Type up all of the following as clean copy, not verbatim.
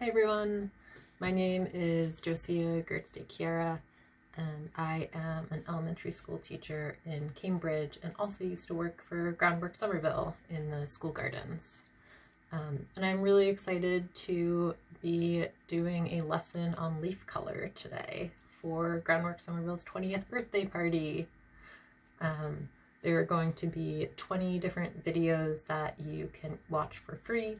Hi everyone, my name is Josia DeChiara, and I am an elementary school teacher in Cambridge and also used to work for Groundwork Somerville in the school gardens. And I'm really excited to be doing a lesson on leaf color today for Groundwork Somerville's 20th birthday party. There are going to be 20 different videos that you can watch for free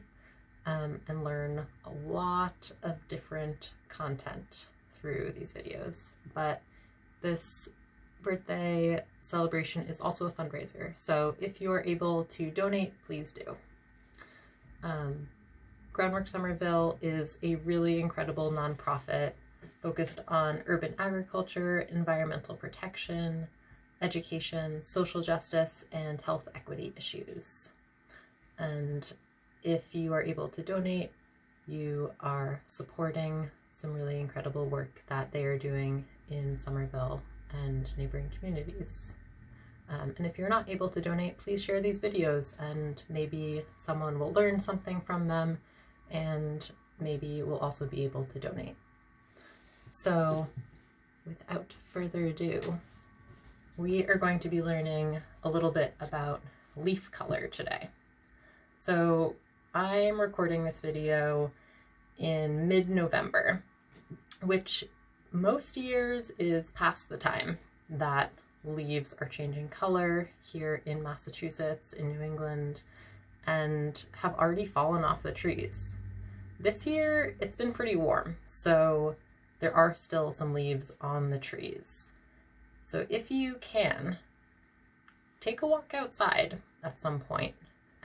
and learn a lot of different content through these videos. But this birthday celebration is also a fundraiser, so if you are able to donate, please do. Groundwork Somerville is a really incredible nonprofit focused on urban agriculture, environmental protection, education, social justice, and health equity issues. And if you are able to donate, you are supporting some really incredible work that they are doing in Somerville and neighboring communities. And if you're not able to donate, please share these videos and maybe someone will learn something from them and maybe will also be able to donate. So without further ado, we are going to be learning a little bit about leaf color today. So I'm recording this video in mid-November, which most years is past the time that leaves are changing color here in Massachusetts, in New England, and have already fallen off the trees. This year it's been pretty warm, so there are still some leaves on the trees. So if you can, take a walk outside at some point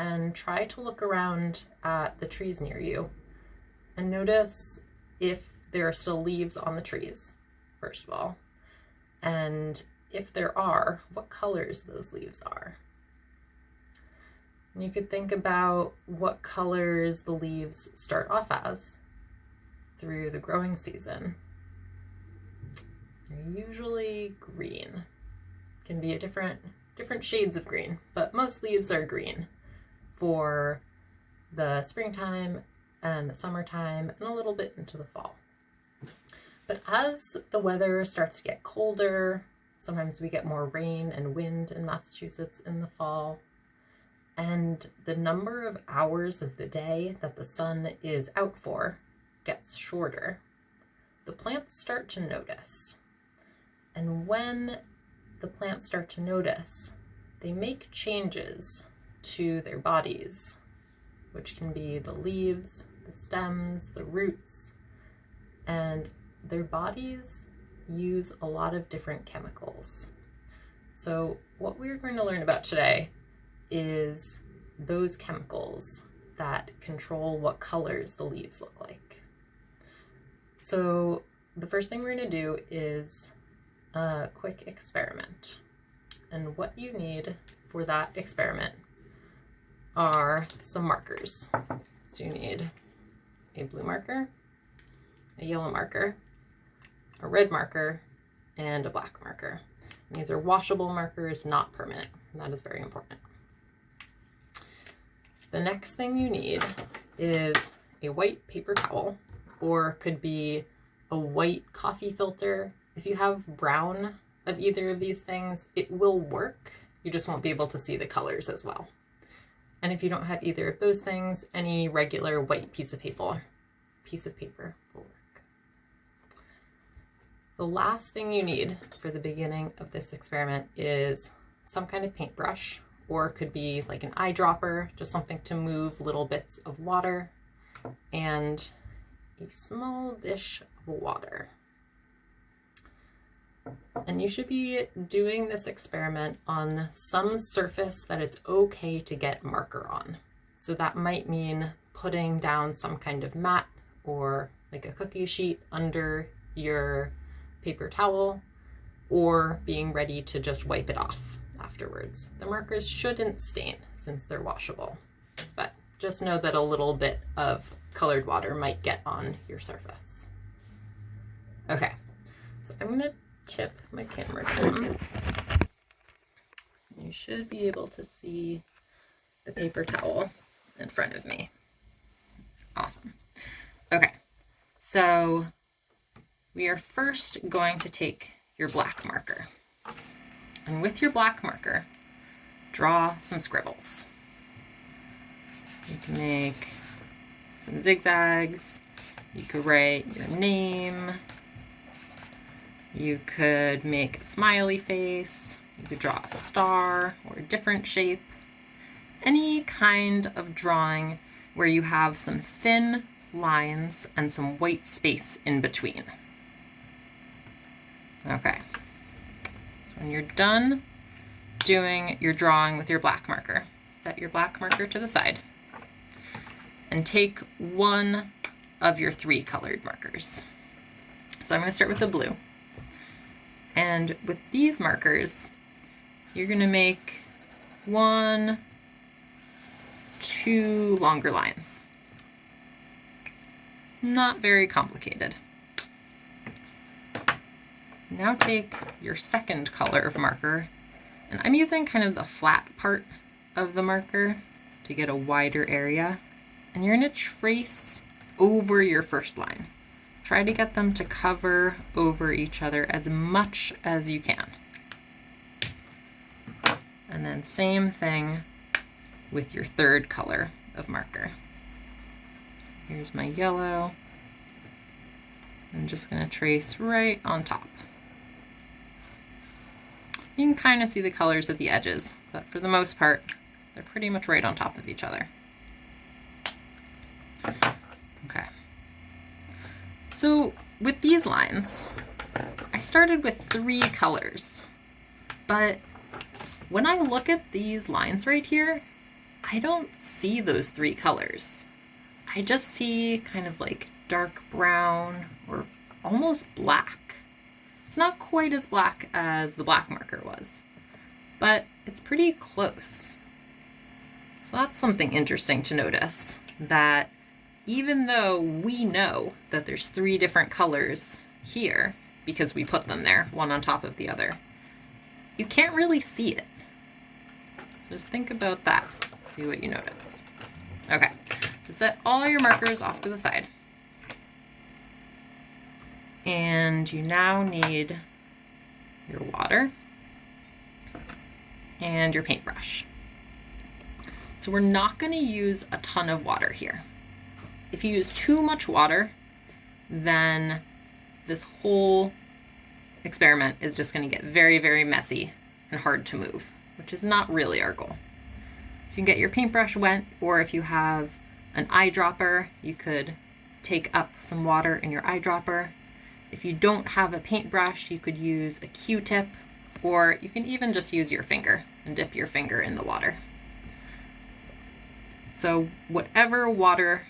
and try to look around at the trees near you and notice if there are still leaves on the trees, first of all, and if there are, what colors those leaves are. And you could think about what colors the leaves start off as through the growing season. They're usually green. Can be a different shades of green, but most leaves are green for the springtime and the summertime and a little bit into the fall. But as the weather starts to get colder, sometimes we get more rain and wind in Massachusetts in the fall, and the number of hours of the day that the sun is out for gets shorter, the plants start to notice. And when the plants start to notice, they make changes to their bodies, which can be the leaves, the stems, the roots, and their bodies use a lot of different chemicals. So what we're going to learn about today is those chemicals that control what colors the leaves look like. So the first thing we're going to do is a quick experiment. And what you need for that experiment are some markers. So you need a blue marker, a yellow marker, a red marker, and a black marker. And these are washable markers, not permanent. That is very important. The next thing you need is a white paper towel, or could be a white coffee filter. If you have brown of either of these things, it will work. You just won't be able to see the colors as well. And if you don't have either of those things, any regular white piece of paper will work. The last thing you need for the beginning of this experiment is some kind of paintbrush, or it could be like an eyedropper, just something to move little bits of water, and a small dish of water. And you should be doing this experiment on some surface that it's okay to get marker on. So that might mean putting down some kind of mat or like a cookie sheet under your paper towel, or being ready to just wipe it off afterwards. The markers shouldn't stain since they're washable, but just know that a little bit of colored water might get on your surface. Okay, so I'm gonna tip my camera down. You should be able to see the paper towel in front of me. Awesome. Okay, So we are first going to take your black marker. And with your black marker, draw some scribbles. You can make some zigzags. You could write your name. You could make a smiley face. You could draw a star or a different shape. Any kind of drawing where you have some thin lines and some white space in between. Okay. So when you're done doing your drawing with your black marker, set your black marker to the side and take one of your 3 colored markers. So I'm going to start with the blue. And with these markers, you're going to make 1, 2 longer lines. Not very complicated. Now take your second color of marker, and I'm using kind of the flat part of the marker to get a wider area, and you're going to trace over your first line. Try to get them to cover over each other as much as you can. And then same thing with your third color of marker. Here's my yellow. I'm just going to trace right on top. You can kind of see the colors at the edges, but for the most part, they're pretty much right on top of each other. Okay. So with these lines, I started with 3 colors, but when I look at these lines right here, I don't see those 3 colors. I just see kind of like dark brown or almost black. It's not quite as black as the black marker was, but it's pretty close. So that's something interesting to notice, that even though we know that there's 3 different colors here, because we put them there, one on top of the other, you can't really see it. So just think about that, see what you notice. Okay, so set all your markers off to the side. And you now need your water and your paintbrush. So we're not going to use a ton of water here. If you use too much water, then this whole experiment is just going to get very, very messy and hard to move, which is not really our goal. So you can get your paintbrush wet, or if you have an eyedropper, you could take up some water in your eyedropper. If you don't have a paintbrush, you could use a Q-tip, or you can even just use your finger and dip your finger in the water. So whatever water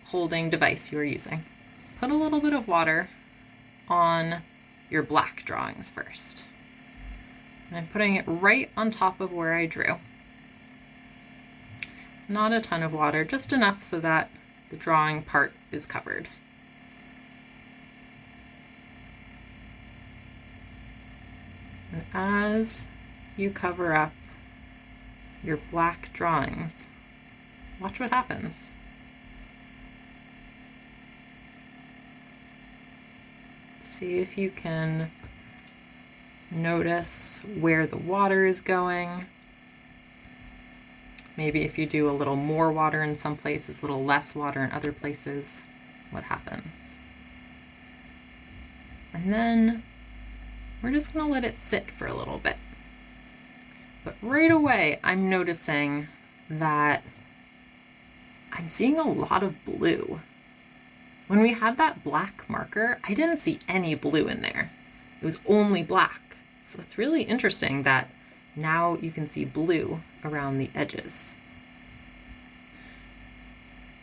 holding device you are using, put a little bit of water on your black drawings first. And I'm putting it right on top of where I drew. Not a ton of water, just enough so that the drawing part is covered. And as you cover up your black drawings, watch what happens. See if you can notice where the water is going. Maybe if you do a little more water in some places, a little less water in other places, what happens? And then we're just going to let it sit for a little bit. But right away, I'm noticing that I'm seeing a lot of blue. When we had that black marker, I didn't see any blue in there. It was only black. So it's really interesting that now you can see blue around the edges.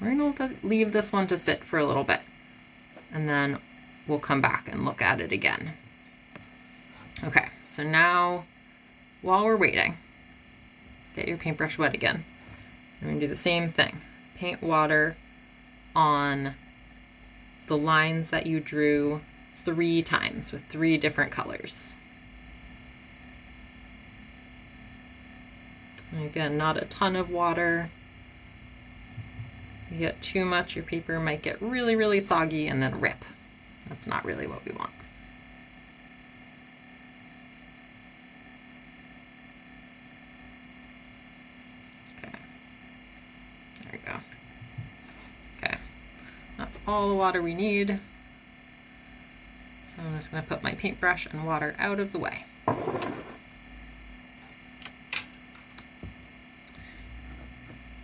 We're going to leave this one to sit for a little bit, and then we'll come back and look at it again. Okay, so now while we're waiting, get your paintbrush wet again. We're going to do the same thing. Paint water on the lines that you drew 3 times with 3 different colors. And again, not a ton of water. you get too much, your paper might get really, really soggy and then rip. That's not really what we want. Okay, there we go. Okay, that's all the water we need. So I'm just going to put my paintbrush and water out of the way.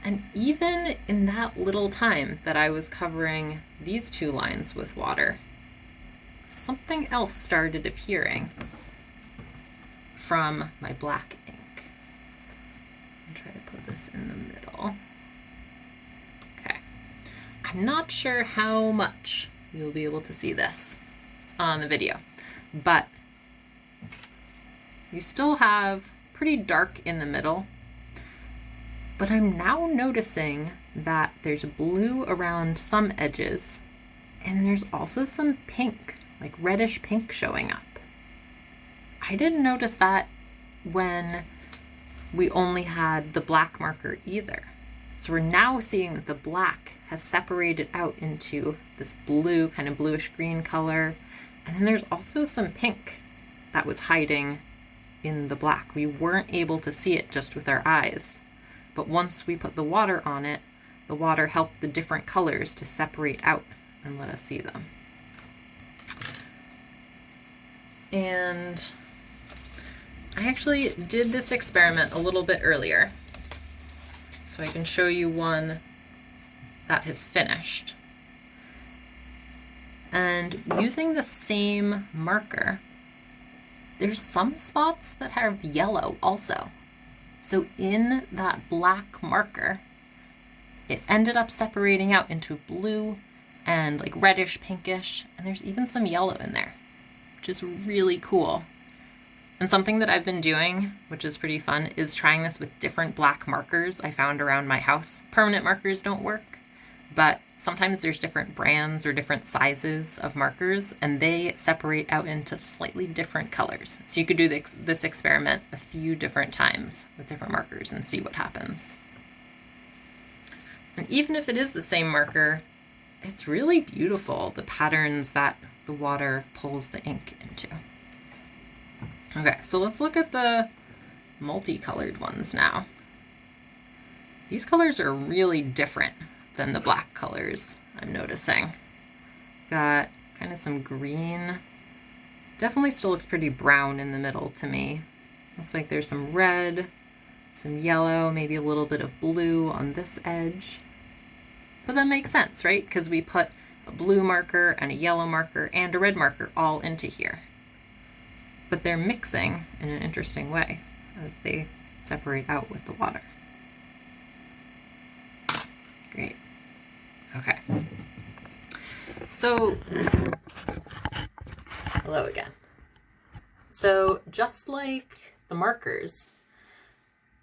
And even in that little time that I was covering these two lines with water, something else started appearing from my black ink. I'll try to put this in the middle. Okay. I'm not sure how much you'll be able to see this on the video, but you still have pretty dark in the middle. But I'm now noticing that there's blue around some edges, and there's also some pink, like reddish pink showing up. I didn't notice that when we only had the black marker either. So we're now seeing that the black has separated out into this blue, kind of bluish green color. And then there's also some pink that was hiding in the black. We weren't able to see it just with our eyes. But once we put the water on it, the water helped the different colors to separate out and let us see them. And I actually did this experiment a little bit earlier, so I can show you one that has finished. And using the same marker, there's some spots that have yellow also. So in that black marker, it ended up separating out into blue and like reddish pinkish, and there's even some yellow in there, which is really cool. And something that I've been doing, which is pretty fun, is trying this with different black markers I found around my house. Permanent markers don't work, but sometimes there's different brands or different sizes of markers, and they separate out into slightly different colors. So you could do this experiment a few different times with different markers and see what happens. And even if it is the same marker, it's really beautiful, the patterns that the water pulls the ink into. Okay, so let's look at the multicolored ones now. These colors are really different than the black colors, I'm noticing. Got kind of some green. Definitely still looks pretty brown in the middle to me. Looks like there's some red, some yellow, maybe a little bit of blue on this edge. But that makes sense, right? Because we put a blue marker and a yellow marker and a red marker all into here. But they're mixing in an interesting way as they separate out with the water. Great. Okay. So, hello again. So just like the markers,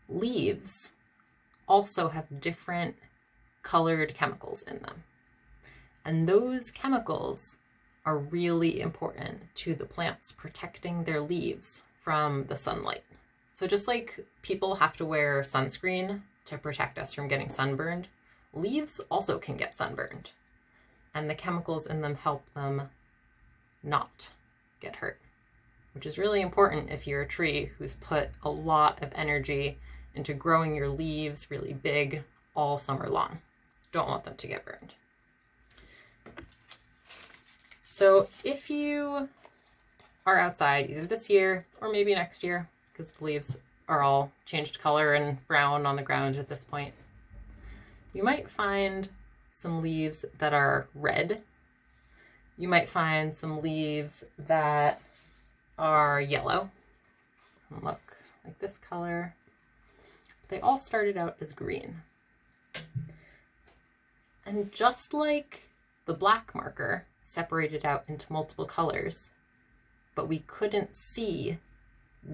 leaves also have different colored chemicals in them. And those chemicals are really important to the plants protecting their leaves from the sunlight. So just like people have to wear sunscreen to protect us from getting sunburned, leaves also can get sunburned, and the chemicals in them help them not get hurt, which is really important if you're a tree who's put a lot of energy into growing your leaves really big all summer long. Don't want them to get burned. So if you are outside either this year or maybe next year, because the leaves are all changed color and brown on the ground at this point, you might find some leaves that are red. You might find some leaves that are yellow. Look, like this color. They all started out as green. And just like the black marker separated out into multiple colors, but we couldn't see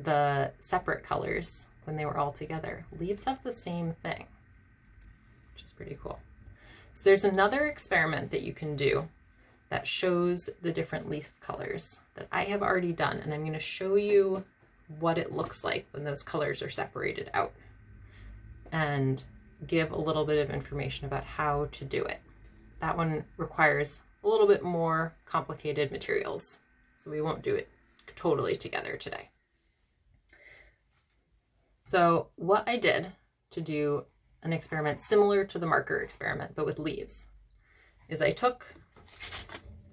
the separate colors when they were all together, leaves have the same thing, which is pretty cool. So there's another experiment that you can do that shows the different leaf colors that I have already done, and I'm going to show you what it looks like when those colors are separated out. And give a little bit of information about how to do it. That one requires a little bit more complicated materials, so we won't do it totally together today. So what I did to do an experiment similar to the marker experiment, but with leaves, is I took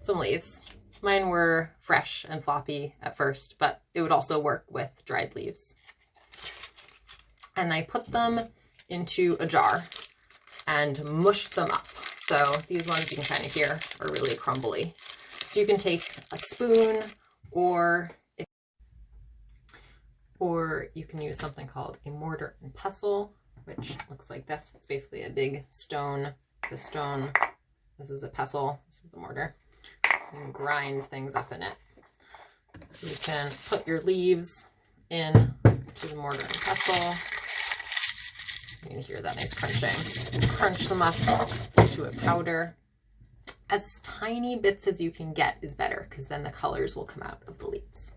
some leaves. Mine were fresh and floppy at first, but it would also work with dried leaves. And I put them into a jar and mushed them up. So these ones you can kind of hear are really crumbly. So you can take a spoon, or you can use something called a mortar and pestle, which looks like this. It's basically a big stone. This is a pestle, this is the mortar. You can grind things up in it. So you can put your leaves in to the mortar and pestle. You can hear that nice crunching. Crunch them up into a powder. As tiny bits as you can get is better, because then the colors will come out of the leaves.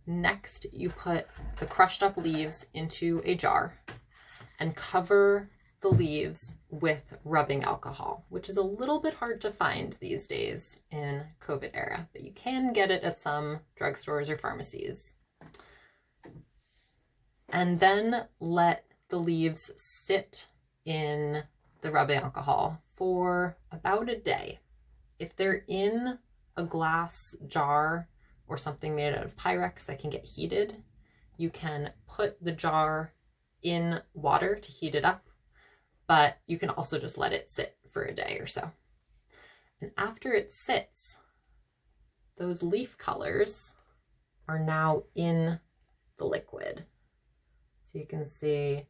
Next, you put the crushed up leaves into a jar and cover the leaves with rubbing alcohol, which is a little bit hard to find these days in COVID era, but you can get it at some drugstores or pharmacies. And then let the leaves sit in the rubbing alcohol for about a day. If they're in a glass jar or something made out of Pyrex that can get heated, you can put the jar in water to heat it up, but you can also just let it sit for a day or so. And after it sits, those leaf colors are now in the liquid. So you can see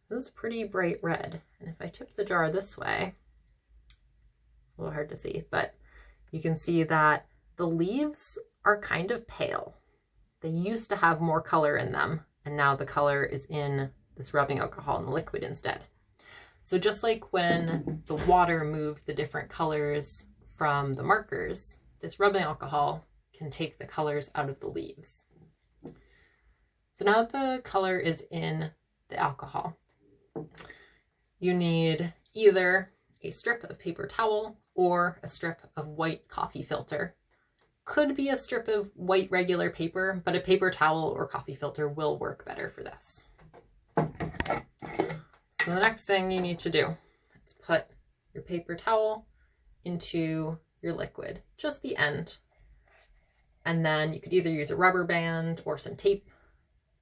this is pretty bright red. And if I tip the jar this way, it's a little hard to see, but you can see that the leaves are kind of pale. They used to have more color in them, and now the color is in this rubbing alcohol in the liquid instead. So just like when the water moved the different colors from the markers, this rubbing alcohol can take the colors out of the leaves. So now that the color is in the alcohol, you need either a strip of paper towel or a strip of white coffee filter. Could be a strip of white regular paper, but a paper towel or coffee filter will work better for this. So the next thing you need to do is put your paper towel into your liquid, just the end. And then you could either use a rubber band or some tape,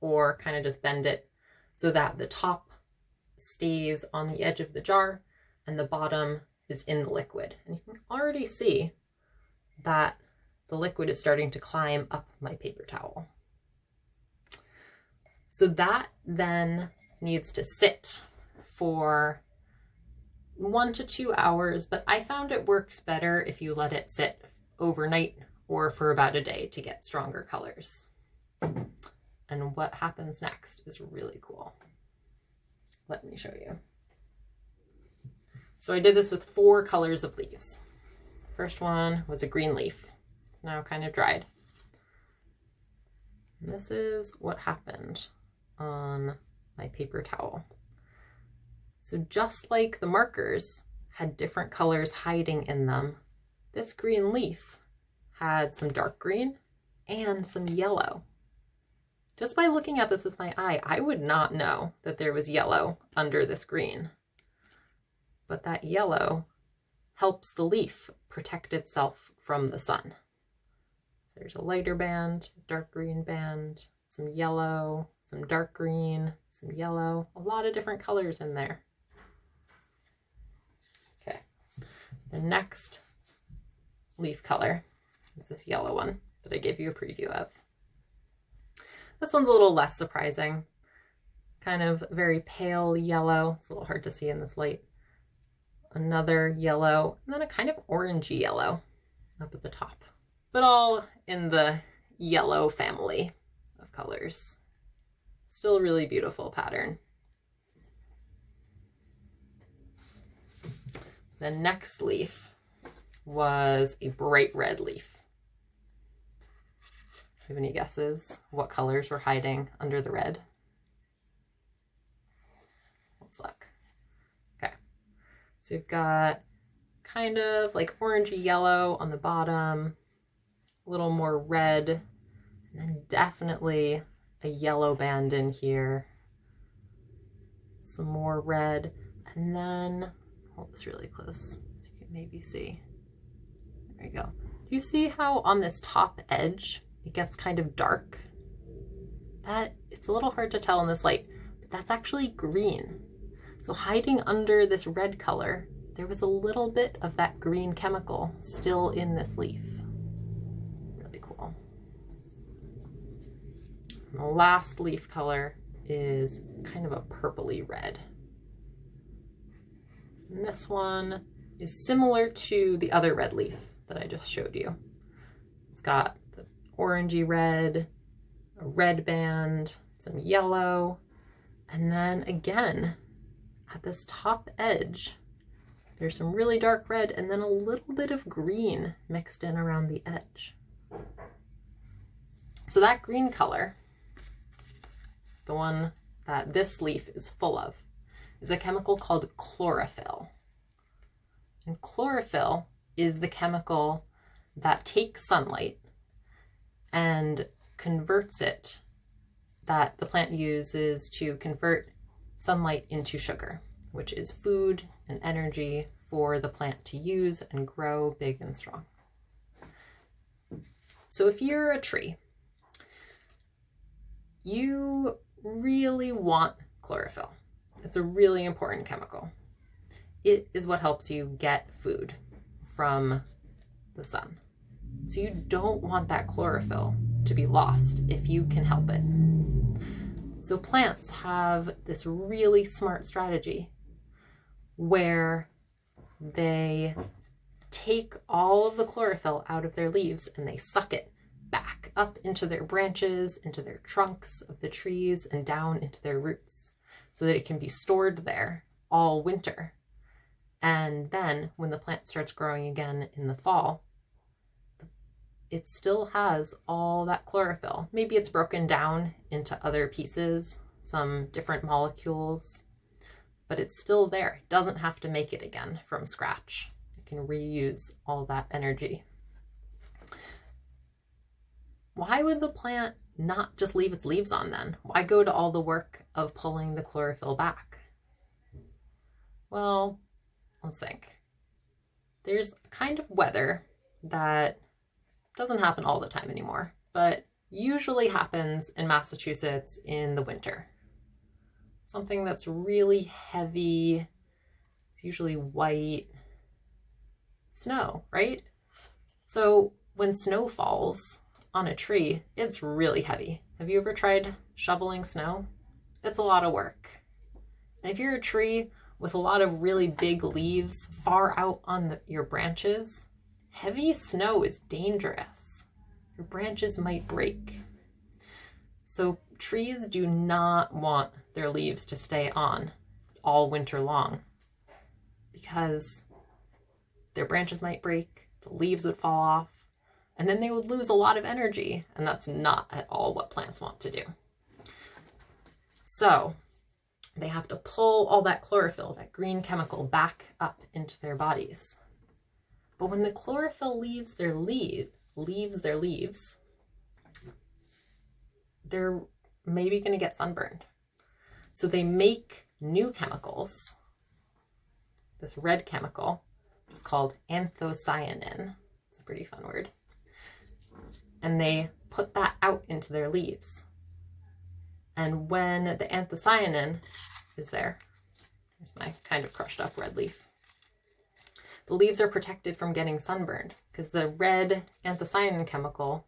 or kind of just bend it so that the top stays on the edge of the jar and the bottom is in the liquid. And you can already see that the liquid is starting to climb up my paper towel. So that then needs to sit for 1 to 2 hours, but I found it works better if you let it sit overnight or for about a day to get stronger colors. And what happens next is really cool. Let me show you. So I did this with 4 colors of leaves. First one was a green leaf. It's now kind of dried. And this is what happened on my paper towel. So just like the markers had different colors hiding in them, this green leaf had some dark green and some yellow. Just by looking at this with my eye, I would not know that there was yellow under this green. But that yellow helps the leaf protect itself from the sun. So there's a lighter band, dark green band, some yellow, some dark green, some yellow, a lot of different colors in there. Okay, the next leaf color is this yellow one that I gave you a preview of. This one's a little less surprising, kind of very pale yellow. It's a little hard to see in this light. Another yellow, and then a kind of orangey yellow up at the top, but all in the yellow family of colors. Still really beautiful pattern. The next leaf was a bright red leaf. Do you have any guesses what colors were hiding under the red? Let's look. Okay, so we've got kind of like orangey yellow on the bottom, a little more red, and then definitely a yellow band in here. Some more red, and then hold this really close so you can maybe see. There you go. Do you see how on this top edge it gets kind of dark? That it's a little hard to tell in this light, but that's actually green. So hiding under this red color, there was a little bit of that green chemical still in this leaf. Really cool. And the last leaf color is kind of a purpley red. And this one is similar to the other red leaf that I just showed you. It's got the orangey red, a red band, some yellow, and then again, at this top edge, there's some really dark red and then a little bit of green mixed in around the edge. So that green color, the one that this leaf is full of, is a chemical called chlorophyll. And chlorophyll is the chemical that takes sunlight and converts it, that the plant uses to convert sunlight into sugar, which is food and energy for the plant to use and grow big and strong. So if you're a tree, you really want chlorophyll. It's a really important chemical. It is what helps you get food from the sun. So you don't want that chlorophyll to be lost if you can help it. So plants have this really smart strategy where they take all of the chlorophyll out of their leaves and they suck it back up into their branches, into their trunks of the trees, and down into their roots so that it can be stored there all winter. And then when the plant starts growing again in the fall, it still has all that chlorophyll. Maybe it's broken down into other pieces, some different molecules, but it's still there. It doesn't have to make it again from scratch. It can reuse all that energy. Why would the plant not just leave its leaves on then? Why go to all the work of pulling the chlorophyll back? Well, let's think. There's a kind of weather that doesn't happen all the time anymore, but usually happens in Massachusetts in the winter. Something that's really heavy, it's usually white snow, right? So when snow falls on a tree, it's really heavy. Have you ever tried shoveling snow? It's a lot of work. And if you're a tree with a lot of really big leaves far out on your branches, heavy snow is dangerous. Your branches might break. So trees do not want their leaves to stay on all winter long because their branches might break, the leaves would fall off, and then they would lose a lot of energy, and that's not at all what plants want to do. So they have to pull all that chlorophyll, that green chemical, back up into their bodies. But when the chlorophyll leaves their leaves, they're maybe going to get sunburned. So they make new chemicals, this red chemical, which is called anthocyanin. It's a pretty fun word. And they put that out into their leaves. And when the anthocyanin is there, here's my kind of crushed up red leaf. The leaves are protected from getting sunburned because the red anthocyanin chemical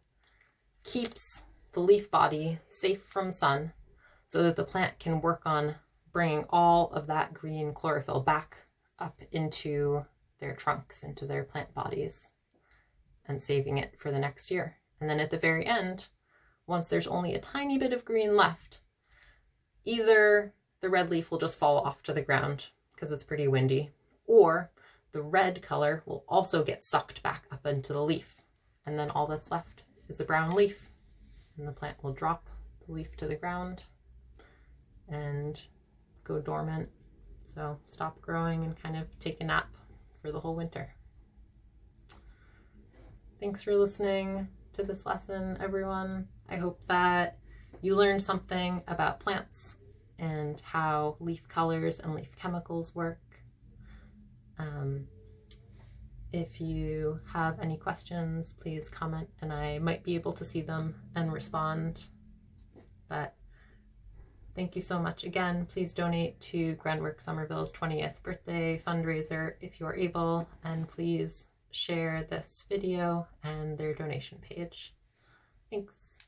keeps the leaf body safe from sun so that the plant can work on bringing all of that green chlorophyll back up into their trunks, into their plant bodies, and saving it for the next year. And then at the very end, once there's only a tiny bit of green left, either the red leaf will just fall off to the ground because it's pretty windy, or the red color will also get sucked back up into the leaf. And then all that's left is a brown leaf. And the plant will drop the leaf to the ground and go dormant So stop growing and kind of take a nap for the whole winter. Thanks for listening to this lesson, everyone. I hope that you learned something about plants and how leaf colors and leaf chemicals work. If you have any questions, please comment and I might be able to see them and respond. But thank you so much again. Please donate to Groundwork Somerville's 20th birthday fundraiser if you are able, and please share this video and their donation page. Thanks.